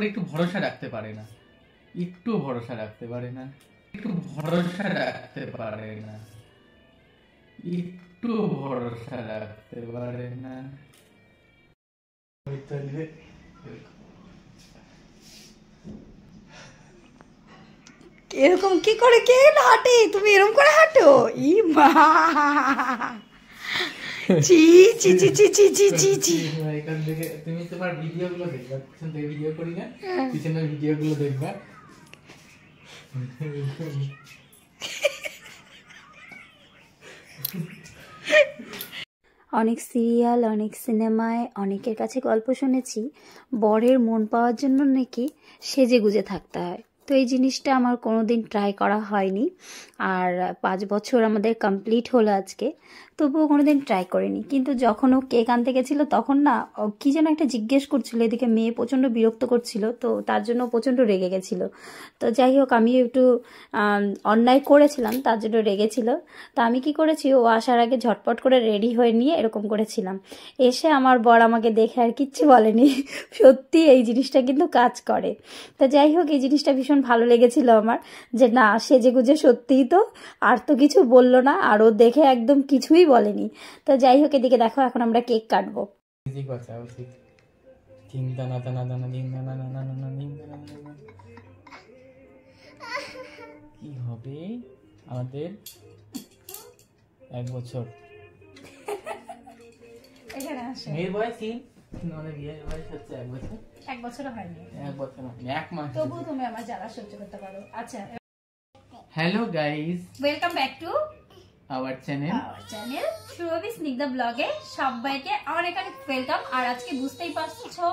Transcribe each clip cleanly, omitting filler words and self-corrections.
উপরে একটু ভরসা রাখতে পারে না, একটু ভরসা রাখতে পারে না, একটু ভরসা রাখতে পারে না, একটু ভরসা রাখতে পারে না। এরকম কি করে কে হাঁটে? তুমি এরকম করে হাঁটো? ই মা, চি চি চি চি চি চি চি চি। এখান থেকে তুমি তোমার ভিডিওগুলো দেখবা, পিছন থেকে ভিডিও করি না, পিছনের ভিডিওগুলো দেখবা। অনেক সিরিয়াল, অনেক সিনেমায় অনেকের কাছে গল্প শুনেছি বরের মন পাওয়ার জন্য নাকি সেজে গুজে থাকতে হয়। তো এই জিনিসটা আমার কোনোদিন ট্রাই করা হয়নি, আর 5 বছর আমাদের কমপ্লিট হলো আজকে, তবুও কোনোদিন ট্রাই করিনি। কিন্তু যখন ও কেক আনতে গেছিলো তখন না কি যেন একটা জিজ্ঞেস করছিল, এদিকে মেয়ে প্রচণ্ড বিরক্ত করছিল, তো তার জন্য প্রচণ্ড রেগে গেছিলো। তো যাই হোক, আমি একটু অন্যায় করেছিলাম, তার জন্য রেগেছিল। তো আমি কি করেছি, ও আসার আগে ঝটপট করে রেডি হয়ে নিয়ে এরকম করেছিলাম। এসে আমার বর আমাকে দেখে আর কিচ্ছু বলেনি। সত্যি এই জিনিসটা কিন্তু কাজ করে। তো যাই হোক, এই জিনিসটা ভীষণ ভালো লেগেছিল আমার, যে না সেজে গুজে সত্যিই তো, আর তো কিছু বললো না, আর ও দেখে একদম কিছুই বলেনি। তো যাই হোক, এদিকে দেখো এখন আমরা কেক কাটবো। কি হবে আমাদের 1 বছর? মেয়ের বয়স 3, মানে বিয়ের বয়স হচ্ছে 1 বছর। 1 বছরও হয়নি, 1 বছর 1 মাস। তবু তুমি আমার জ্বালা সহ্য করতে পারো। আচ্ছা, hello guys, welcome back to our channel Surabhi Snigdha ব্লগে সবাইকে অনেক অনেক ওয়েলকাম। আর আজকে বুঝতেই পারছো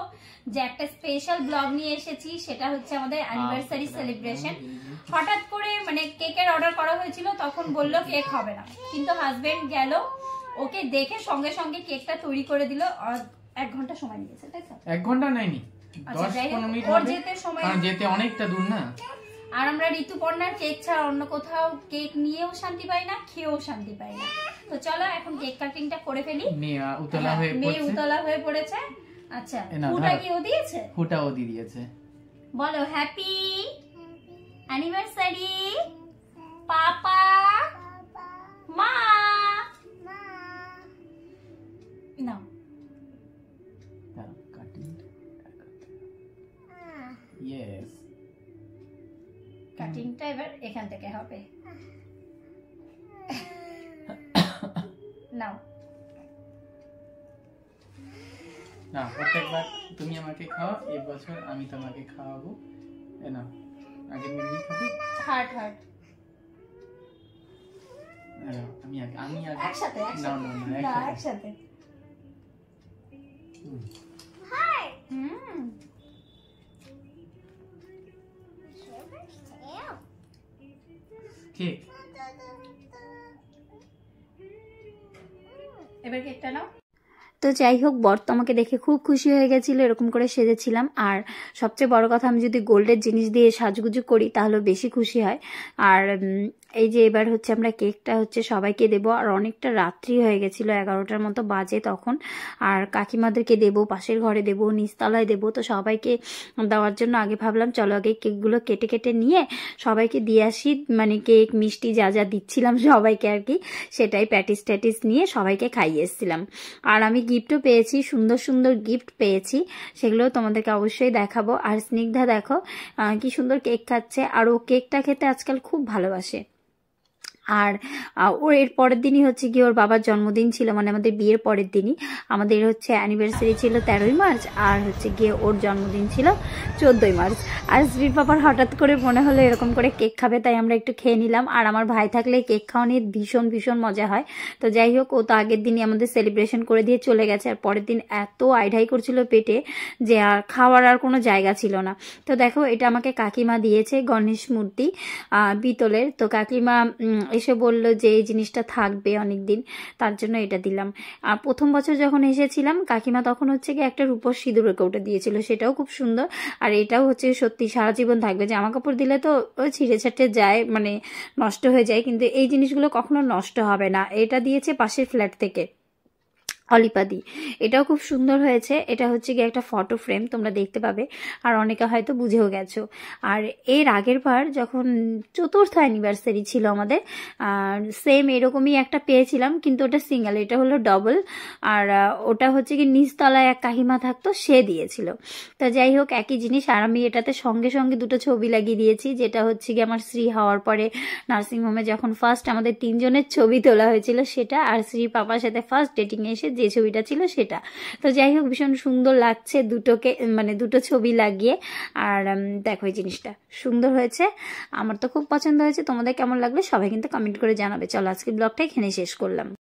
যে একটা স্পেশাল ব্লগ নিয়ে এসেছি, সেটা হচ্ছে আমাদের অ্যানিভার্সারি সেলিব্রেশন। হঠাৎ করে মানে কেকের অর্ডার করা হয়েছিল, তখন বললো কেক হবে না, কিন্তু হাজবেন্ড গেল, ওকে দেখে সঙ্গে সঙ্গে কেকটা তৈরি করে দিল। 1 ঘন্টা সময় নিয়েছে, তাই তো? 1 ঘন্টা নেয়নি, 10-15 মিনিট হবে, কারণ যেতে অনেকটা দূর না। আর আমরা ঋতুপর্ণার কেক ছাড়া অন্য কোথাও কেক নিয়েও শান্তি পাই না, খেয়েও শান্তি পাই না। তো চলো এখন কেক কাটিংটা করে ফেলি। মেয়ে উতলা হয়ে পড়েছে। আচ্ছা, ফুটা কি ও দিয়েছে? ফুটা ও দিয়েছে। বলো হ্যাপি অ্যানিভার্সারি পাপা মা। নাও কাটিং। ইয়েস, কাটিংটা এবার এখান থেকে হবে। নাও না, প্রত্যেকবার তুমি আমাকে খাও, এই বছর আমি তোমাকে খাওয়াবো। এ না, আগে মিমি খাবে। হার্ট হার্ট আমি একসাথে একসাথে। Hi cake. এবার কেকটা নাও। তো যাই হোক, বর তো আমাকে দেখে খুব খুশি হয়ে গেছিলো, এরকম করে সেজেছিলাম। আর সবচেয়ে বড় কথা, আমি যদি গোল্ডের জিনিস দিয়ে সাজগুজু করি তাহলে বেশি খুশি হয়। আর এই যে এবার হচ্ছে আমরা কেকটা হচ্ছে সবাইকে দেবো। আর অনেকটা রাত্রি হয়ে গেছিলো, 11টার মতো বাজে তখন। আর কাকিমাদেরকে দেবো, পাশের ঘরে দেবো, নিচতলায় দেবো। তো সবাইকে দেওয়ার জন্য আগে ভাবলাম চলো আগে কেকগুলো কেটে কেটে নিয়ে সবাইকে দিয়ে আসি। মানে কেক মিষ্টি যা যা দিচ্ছিলাম সবাইকে আর কি, সেটাই প্যাটিস ট্যাটিস নিয়ে সবাইকে খাইয়ে এসেছিলাম। আর আমি গিফটও পেয়েছি, সুন্দর সুন্দর গিফট পেয়েছি, সেগুলো তোমাদেরকে অবশ্যই দেখাবো। আর স্নিগ্ধা দেখো কি সুন্দর কেক খাচ্ছে, আর ও কেকটা খেতে আজকাল খুব ভালোবাসে। আর ওর এর পরের দিনই হচ্ছে গিয়ে ওর বাবার জন্মদিন ছিল, মানে আমাদের বিয়ের পরের দিনই। আমাদের হচ্ছে অ্যানিভার্সারি ছিল 13ই মার্চ, আর হচ্ছে গিয়ে ওর জন্মদিন ছিল 14ই মার্চ। আর স্ত্রীর বাবার হঠাৎ করে মনে হলো এরকম করে কেক খাবে, তাই আমরা একটু খেয়ে নিলাম। আর আমার ভাই থাকলে কেক খাওয়া নিয়ে ভীষণ ভীষণ মজা হয়। তো যাই হোক, ও তো আগের দিনই আমাদের সেলিব্রেশন করে দিয়ে চলে গেছে। আর পরের দিন এত আইঢাই করছিল পেটে যে আর খাওয়ার আর কোনো জায়গা ছিল না। তো দেখো, এটা আমাকে কাকিমা দিয়েছে, গণেশ মূর্তি পিতলের। তো কাকিমা এসে বললো যে এই জিনিসটা থাকবে অনেক দিন, তার জন্য এটা দিলাম। আর প্রথম বছর যখন এসেছিলাম কাকিমা তখন হচ্ছে কি একটা রূপোর সিঁদুরের কৌটা দিয়েছিল, সেটাও খুব সুন্দর। আর এটাও হচ্ছে সত্যি সারা জীবন থাকবে। জামা কাপড় দিলে তো ওই ছিঁড়ে ছাটে যায়, মানে নষ্ট হয়ে যায়, কিন্তু এই জিনিসগুলো কখনো নষ্ট হবে না। এটা দিয়েছে পাশের ফ্ল্যাট থেকে। অলিপাদি। এটাও খুব সুন্দর হয়েছে। এটা হচ্ছে গিয়ে একটা ফটো ফ্রেম, তোমরা দেখতে পাবে, আর অনেকে হয়তো বুঝেও গেছো। আর এর আগের বার যখন 4th অ্যানিভার্সারি ছিল আমাদের, আর সেম এরকমই একটা পেয়েছিলাম, কিন্তু ওটা সিঙ্গেল, এটা হলো ডবল। আর ওটা হচ্ছে কি নিচতলায় এক কাকিমা থাকতো, সে দিয়েছিল। তো যাই হোক, একই জিনিস। আর আমি এটাতে সঙ্গে সঙ্গে 2টো ছবি লাগিয়ে দিয়েছি, যেটা হচ্ছে কি আমার শ্রী হওয়ার পরে নার্সিংহোমে যখন ফার্স্ট আমাদের 3 জনের ছবি তোলা হয়েছিল সেটা, আর শ্রী পাপার সাথে ফার্স্ট ডেটিংয়ে এসে যে ছবিটা ছিল সেটা। তো যাই হোক, ভীষণ সুন্দর লাগছে দুটোকে, মানে 2টো ছবি লাগিয়ে। আর দেখো এই জিনিসটা সুন্দর হয়েছে, আমার তো খুব পছন্দ হয়েছে। তোমাদের কেমন লাগলো সবাই কিন্তু কমেন্ট করে জানাবে। চলো আজকে ব্লগটা এখানে শেষ করলাম।